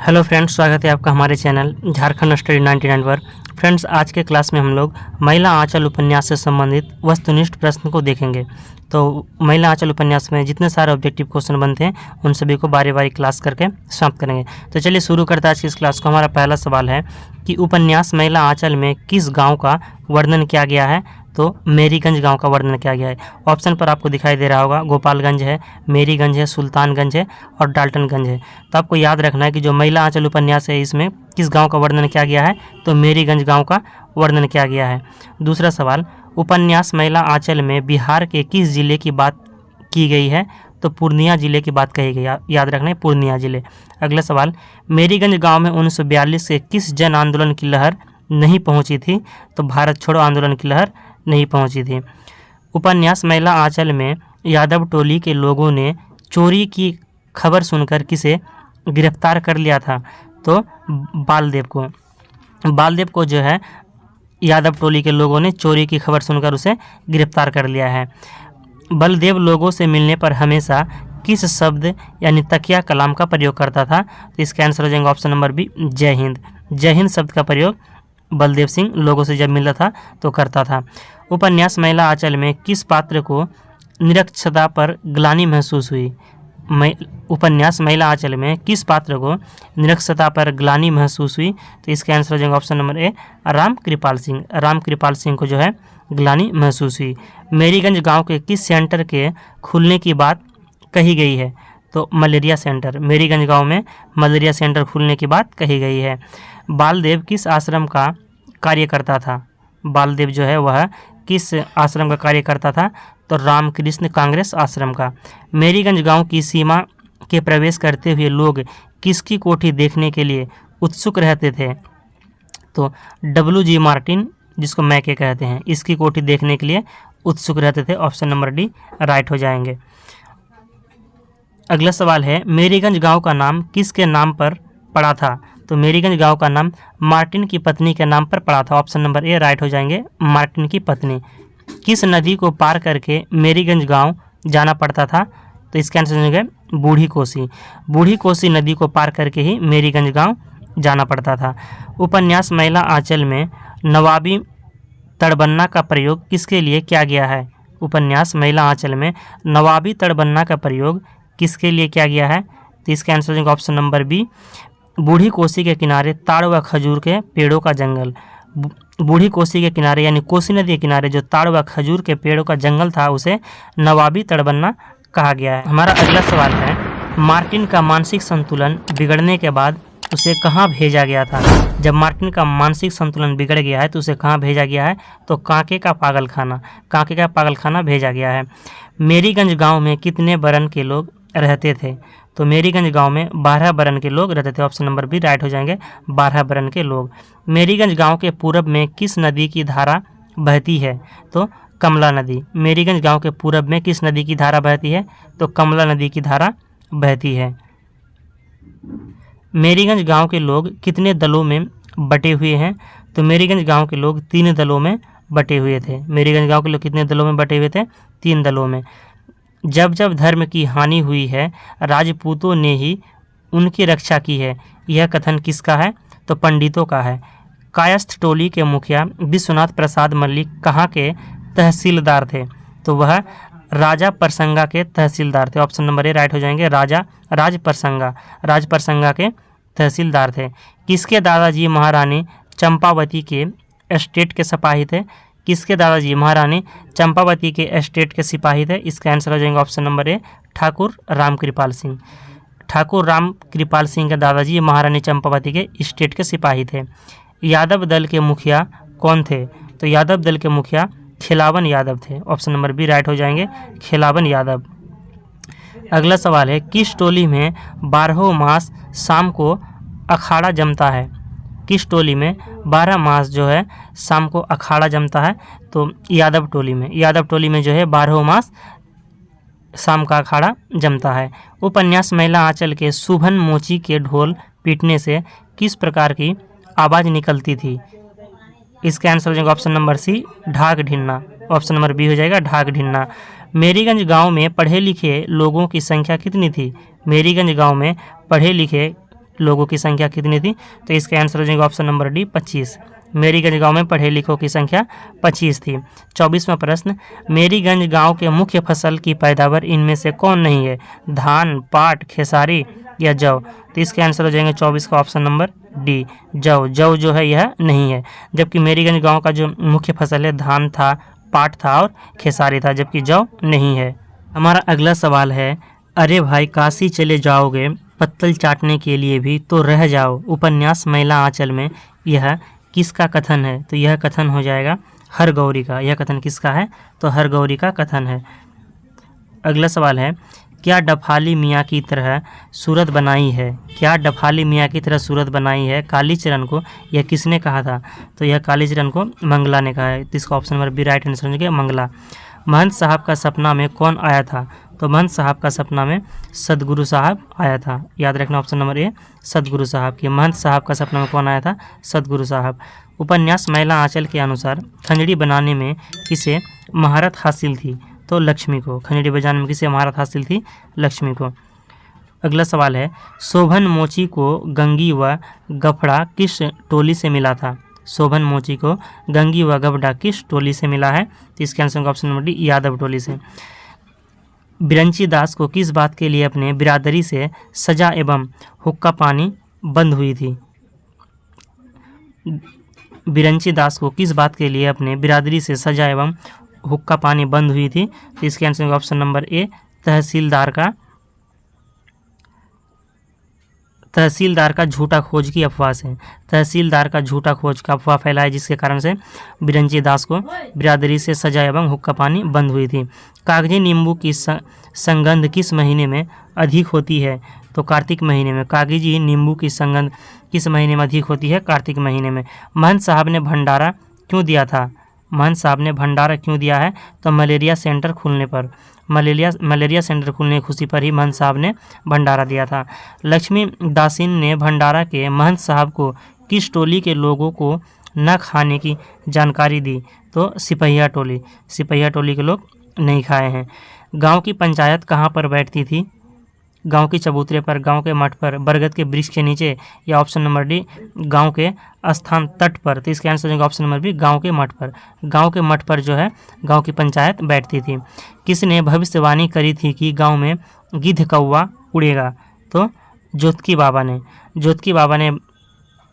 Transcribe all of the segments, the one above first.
Hello friends, स्वागत है आपका हमारे चैनल झारखंड स्टडी 99 पर। फ्रेंड्स, आज के क्लास में हम लोग महिला आंचल उपन्यास से संबंधित वस्तुनिष्ठ प्रश्न को देखेंगे। तो महिला आंचल उपन्यास में जितने सारे ऑब्जेक्टिव क्वेश्चन बनते हैं उन सभी को बारी बारी क्लास करके समाप्त करेंगे। तो चलिए शुरू करते हैं आज की इस क्लास को। हमारा पहला सवाल है कि उपन्यास महिला आंचल में किस गाँव का वर्णन किया गया है? तो मेरीगंज गांव का वर्णन किया गया है। ऑप्शन पर आपको दिखाई दे रहा होगा, गोपालगंज है, मेरीगंज है, सुल्तानगंज है और डाल्टनगंज है। तो आपको याद रखना है कि जो महिला आंचल उपन्यास है इसमें किस गांव का वर्णन किया गया है? तो मेरीगंज गांव का वर्णन किया गया है। दूसरा सवाल, उपन्यास महिला आंचल में बिहार के किस जिले की बात की गई है? तो पूर्णिया जिले की बात कही गई। याद रखना है, पूर्णिया जिले। अगला सवाल, मेरीगंज गाँव में 1942 से किस जन आंदोलन की लहर नहीं पहुँची थी? तो भारत छोड़ो आंदोलन की लहर नहीं पहुंची थी। उपन्यास महिला आंचल में यादव टोली के लोगों ने चोरी की खबर सुनकर किसे गिरफ्तार कर लिया था? तो बालदेव को जो है यादव टोली के लोगों ने चोरी की खबर सुनकर उसे गिरफ्तार कर लिया है। बलदेव लोगों से मिलने पर हमेशा किस शब्द यानी तकिया कलाम का प्रयोग करता था? तो इसका आंसर हो जाएगा ऑप्शन नंबर बी, जय हिंद। जय हिंद शब्द का प्रयोग बलदेव सिंह लोगों से जब मिलता था तो करता था। उपन्यास महिला आंचल में किस पात्र को निरक्षरता पर ग्लानि महसूस हुई? उपन्यास महिला आंचल में किस पात्र को निरक्षरता पर ग्लानि महसूस हुई? तो इसका आंसर हो जाएगा option number A, Ram Kripal Singh. Ram Kripal Singh को जो है ग्लानि महसूस हुई। मेरीगंज गांव के किस सेंटर के खुलने की बात कही गई है? तो मलेरिया सेंटर। मेरीगंज गांव में मलेरिया सेंटर खुलने की बात कही गई है। बालदेव किस आश्रम का कार्य करता था? बालदेव जो है वह किस आश्रम का कार्य करता था? तो रामकृष्ण कांग्रेस आश्रम का। मेरीगंज गांव की सीमा के प्रवेश करते हुए लोग किसकी कोठी देखने के लिए उत्सुक रहते थे? तो WG मार्टिन, जिसको मैके कहते हैं, इसकी कोठी देखने के लिए उत्सुक रहते थे। ऑप्शन नंबर डी राइट हो जाएंगे। अगला सवाल है, मेरीगंज गांव का नाम किसके नाम पर पड़ा था? तो मेरीगंज गांव का नाम मार्टिन की पत्नी के नाम पर पड़ा था। ऑप्शन नंबर ए राइट हो जाएंगे, मार्टिन की पत्नी। किस नदी को पार करके मेरीगंज गांव जाना पड़ता था? तो इसका आंसर हो जाएगा बूढ़ी कोसी। बूढ़ी कोसी नदी को पार करके ही मेरीगंज गांव जाना पड़ता था। उपन्यास महिला आंचल में नवाबी तड़बन्ना का प्रयोग किसके लिए किया गया है? उपन्यास महिला आंचल में नवाबी तड़बन्ना का प्रयोग किसके लिए किया गया है? तो इसका आंसर हो जाएगा ऑप्शन नंबर बी, बूढ़ी कोसी के किनारे ताड़ व खजूर के पेड़ों का जंगल। बूढ़ी कोसी के किनारे यानी कोसी नदी के किनारे जो ताड़ व खजूर के पेड़ों का जंगल था उसे नवाबी तड़बन्ना कहा गया है। हमारा अगला सवाल है, मार्टिन का मानसिक संतुलन बिगड़ने के बाद उसे कहाँ भेजा गया था? जब मार्टिन का मानसिक संतुलन बिगड़ गया है तो उसे कहाँ भेजा गया है? तो कांके का पागलखाना भेजा गया है। मेरीगंज गाँव में कितने बरन के लोग रहते थे? तो मेरीगंज गांव में 12 बरन के लोग रहते थे। ऑप्शन नंबर बी राइट हो जाएंगे, 12 बरन के लोग। मेरीगंज गांव के पूरब में किस नदी की धारा बहती है? तो कमला नदी। मेरीगंज गांव के पूरब में किस नदी की धारा बहती है? तो कमला नदी की धारा बहती है। मेरीगंज गांव के लोग कितने दलों में बटे हुए हैं? तो मेरीगंज गांव के लोग 3 दलों में बटे हुए थे। मेरीगंज गांव के लोग कितने दलों में बटे हुए थे? 3 दलों में। जब जब धर्म की हानि हुई है राजपूतों ने ही उनकी रक्षा की है, यह कथन किसका है? तो पंडितों का है। कायस्थ टोली के मुखिया विश्वनाथ प्रसाद मल्लिक कहाँ के तहसीलदार थे? तो वह राजा परसंगा के तहसीलदार थे। ऑप्शन नंबर ए राइट हो जाएंगे, राज परसंगा के तहसीलदार थे। किसके दादाजी महारानी चंपावती के एस्टेट के सिपाही थे? किसके दादाजी महारानी चंपावती के एस्टेट के सिपाही थे? इसका आंसर हो जाएगा option number A, Thakur Ramkripal Singh. Thakur Ramkripal Singh के दादाजी महारानी चंपावती के एस्टेट के सिपाही थे। यादव दल के मुखिया कौन थे? तो यादव दल के मुखिया खिलावन यादव थे। ऑप्शन नंबर बी राइट हो जाएंगे, खिलावन यादव। अगला सवाल है, किस टोली में 12 मास शाम को अखाड़ा जमता है? किस टोली में 12 मास जो है शाम को अखाड़ा जमता है? तो यादव टोली में जो है 12 मास शाम का अखाड़ा जमता है। उपन्यास महिला आंचल के शुभन मोची के ढोल पीटने से किस प्रकार की आवाज़ निकलती थी? इसका आंसर हो जाएगा ऑप्शन नंबर सी, ढाक ढिन्ना। ऑप्शन नंबर बी हो जाएगा, ढाक ढिन्ना। मेरीगंज गांव में पढ़े लिखे लोगों की संख्या कितनी थी? मेरीगंज गांव में पढ़े लिखे लोगों की संख्या कितनी थी? तो इसका आंसर हो जाएगा ऑप्शन नंबर डी 25। मेरीगंज गांव में पढ़े लिखों की संख्या 25 थी। 24वां प्रश्न, मेरीगंज गांव के मुख्य फसल की पैदावार इनमें से कौन नहीं है? धान, पाट, खेसारी या जौ? तो इसके आंसर हो जाएंगे 24 का ऑप्शन नंबर डी जौ। जौ जो है यह नहीं है, जबकि मेरीगंज गांव का जो मुख्य फसल है धान था, पाट था और खेसारी था, जबकि जौ नहीं है। हमारा अगला सवाल है, अरे भाई काशी चले जाओगे पत्तल चाटने के लिए भी तो रह जाओ उपन्यास मैला आंचल में यह किसका कथन है? तो यह कथन हो जाएगा हरगौरी का। यह कथन किसका है? तो हरगौरी का कथन है। अगला सवाल है, क्या डफाली मियाँ की तरह सूरत बनाई है? क्या डफाली मियाँ की तरह सूरत बनाई है कालीचरण को? यह किसने कहा था? तो यह कालीचरण को मंगला ने कहा है। इसका option number B right answer हो जाएगा मंगला। महंत साहब का सपना में कौन आया था? तो महंत साहब का सपना में सदगुरु साहब आया था। याद रखना ऑप्शन नंबर ए सदगुरु साहब की। महंत साहब का सपना में कौन आया था? सदगुरु साहब। उपन्यास मैला आंचल के अनुसार खंजड़ी बनाने में किसे महारत हासिल थी? तो लक्ष्मी को। खंजड़ी बजाने में किसे महारत हासिल थी? लक्ष्मी को। अगला सवाल है, शोभन मोची को गंगी व गफड़ा किस टोली से मिला था? शोभन मोची को गंगी व गफड़ा किस टोली से मिला है? तो इसके answer option number D Yadav Toli से। बिरंची दास को किस बात के लिए अपने बिरादरी से सजा एवं हुक्का पानी बंद हुई थी? बिरंची दास को किस बात के लिए अपने बिरादरी से सजा एवं हुक्का पानी बंद हुई थी? तो इसके आंसर ऑप्शन नंबर ए तहसीलदार का झूठा खोज की अफवाह से। तहसीलदार का झूठा खोज का अफवाह फैला है, जिसके कारण से बिरंची दास को बिरादरी से सजा एवं हुक्का पानी बंद हुई थी। कागजी नींबू की संगंध किस महीने में अधिक होती है? तो कार्तिक महीने में। कागजी नींबू की संगंध किस महीने में अधिक होती है? कार्तिक महीने में। महंत साहब ने भंडारा क्यों दिया था? महंत साहब ने भंडारा क्यों दिया है? तो मलेरिया सेंटर खुलने पर। मलेरिया सेंटर खुलने की खुशी पर ही महंत साहब ने भंडारा दिया था। लक्ष्मी दासीन ने भंडारा के महंत साहब को किस टोली के लोगों को न खाने की जानकारी दी? तो सिपहिया टोली। सिपहिया टोली के लोग नहीं खाए हैं। गांव की पंचायत कहाँ पर बैठती थी? गांव के चबूतरे पर, गांव के मठ पर, बरगद के वृक्ष के नीचे या ऑप्शन नंबर डी गांव के स्थान तट पर। तो इसका आंसर होगा ऑप्शन नंबर बी गांव के मठ पर। गांव के मठ पर जो है गांव की पंचायत बैठती थी। किसने भविष्यवाणी करी थी कि गांव में गिद्ध कौवा उड़ेगा? तो जोतकी बाबा ने। जोतकी बाबा ने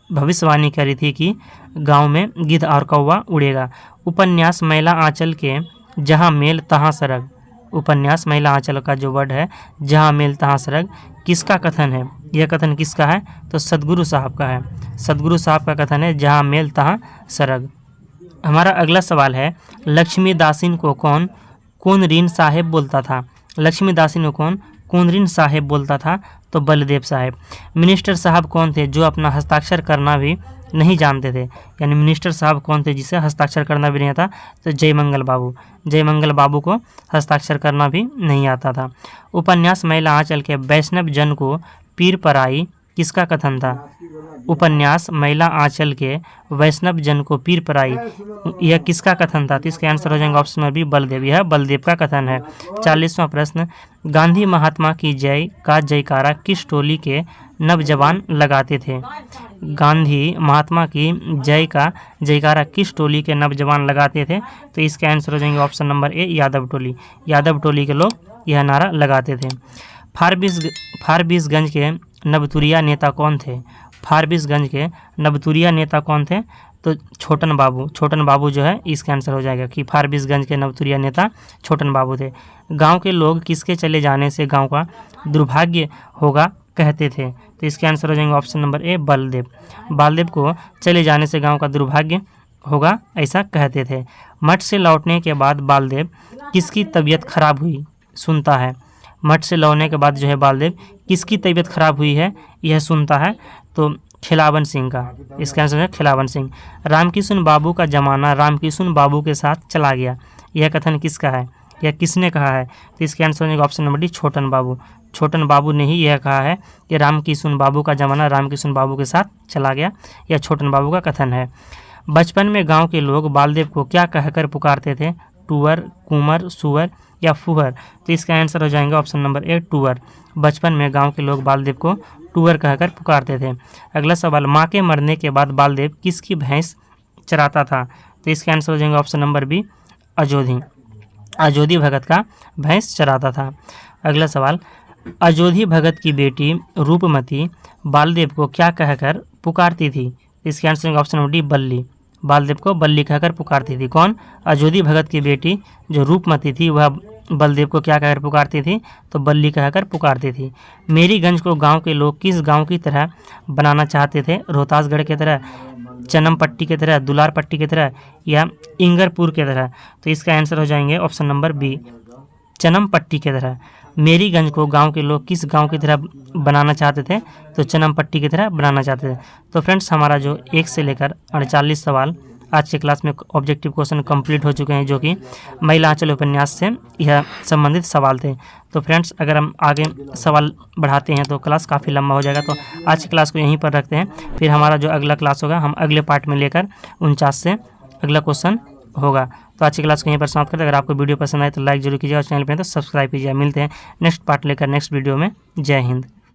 भविष्यवाणी करी थी कि गांव में गिद्ध और कौवा उड़ेगा। उपन्यास मैला आंचल के जहाँ मेल तहाँ सरग। उपन्यास मैला आंचल का जो वर्ड है जहाँ मेल तहाँ सरग किसका कथन है? यह कथन किसका है? तो सदगुरु साहब का है। सदगुरु साहब का कथन है जहाँ मेल तहाँ सरग। हमारा अगला सवाल है, लक्ष्मी दासीन को कौन रीन साहेब बोलता था? लक्ष्मी दासीन को कौन रीन साहेब बोलता था? तो बलदेव साहेब। मिनिस्टर साहब कौन थे जो अपना हस्ताक्षर करना भी नहीं जानते थे? यानी मिनिस्टर साहब कौन थे जिसे हस्ताक्षर करना भी नहीं आता? तो जयमंगल बाबू। जयमंगल बाबू को हस्ताक्षर करना भी नहीं आता था। उपन्यास मैला आंचल के वैष्णव जन को पीर पराई किसका कथन था? उपन्यास मैला आंचल के वैष्णव जन को पीर पराई यह किसका कथन था? तो इसका आंसर हो जाएगा ऑप्शन नंबर बी बलदेव। यह बलदेव का कथन है। 40वां प्रश्न, गांधी महात्मा की जय का जयकारा किस टोली के नवजवान लगाते थे? गांधी महात्मा की जय का जयकारा किस टोली के नवजवान लगाते थे? तो इसके आंसर हो जाएंगे ऑप्शन नंबर ए यादव टोली। यादव टोली के लोग यह नारा लगाते थे। फारबिसगंज के नवतुरिया नेता कौन थे? फारबिसगंज के नवतुरिया नेता कौन थे? तो छोटन बाबू। छोटन बाबू जो है इसका आंसर हो जाएगा कि फारबिसगंज के नवतुरिया नेता छोटन बाबू थे। गांव के लोग किसके चले जाने से गांव का दुर्भाग्य होगा कहते थे? तो इसके आंसर हो जाएंगे option number A Baldev. Baldev को चले जाने से गांव का दुर्भाग्य होगा ऐसा कहते थे। मठ से लौटने के बाद बालदेव किसकी तबीयत खराब हुई? सुनता है। मठ से लौटने के बाद जो है बालदेव किसकी तबीयत खराब हुई है यह सुनता है? तो खिलावन सिंह का। इसका आंसर है खिलावन सिंह। रामकिशन बाबू का जमाना रामकिशन बाबू के साथ चला गया यह कथन किसका है? यह किसने कहा है? तो इसके आंसर होगा ऑप्शन नंबर डी छोटन बाबू। छोटन बाबू ने ही यह कहा है कि रामकिशन बाबू का जमाना रामकिशन बाबू के साथ चला गया। यह छोटन बाबू का कथन है। बचपन में गांव के लोग बालदेव को क्या कहकर पुकारते थे? टूअर, कुंवर, सुअर या फुहर। तो इसका आंसर हो जाएगा ऑप्शन नंबर ए टूअर। बचपन में गांव के लोग बालदेव को टूअर कहकर पुकारते थे। अगला सवाल, माँ के मरने के बाद बालदेव किसकी भैंस चराता था? तो इसका आंसर हो जाएगा ऑप्शन नंबर बी अजोधी। अजोधी भगत का भैंस चराता था। अगला सवाल, अजोधी भगत की बेटी रूपमती बालदेव को क्या कहकर पुकारती थी? इसके आंसर ऑप्शन नंबर डी बल्ली। बालदेव को बल्ली कहकर पुकारती थी। कौन? अजोधी भगत की बेटी जो रूपमती थी वह बलदेव को क्या कहकर पुकारती थी? तो बल्ली कहकर पुकारती थी। मेरीगंज को गांव के लोग किस गांव की तरह बनाना चाहते थे? रोहतासगढ़ की तरह, चनमपट्टी की तरह, दुलारपट्टी की तरह या इंगरपुर की तरह? तो इसका आंसर हो जाएंगे ऑप्शन नंबर बी चनमपट्टी की तरह। मेरीगंज को गांव के लोग किस गांव की तरह बनाना चाहते थे? तो चनमपट्टी की तरह बनाना चाहते थे। तो फ्रेंड्स, हमारा जो 1 से लेकर 48 सवाल आज के क्लास में ऑब्जेक्टिव क्वेश्चन कंप्लीट हो चुके हैं, जो कि महिला आंचल उपन्यास से यह संबंधित सवाल थे। तो फ्रेंड्स, अगर हम आगे सवाल बढ़ाते हैं तो क्लास काफ़ी लंबा हो जाएगा, तो आज की क्लास को यहीं पर रखते हैं। फिर हमारा जो अगला क्लास होगा हम अगले पार्ट में लेकर 49 से अगला क्वेश्चन होगा। तो आज की क्लास को यहीं पर समाप्त करते हैं। अगर आपको वीडियो पसंद आए तो लाइक जरूर कीजिए और चैनल पर तो सब्सक्राइब कीजिए। मिलते हैं नेक्स्ट पार्ट लेकर नेक्स्ट वीडियो में। जय हिंद।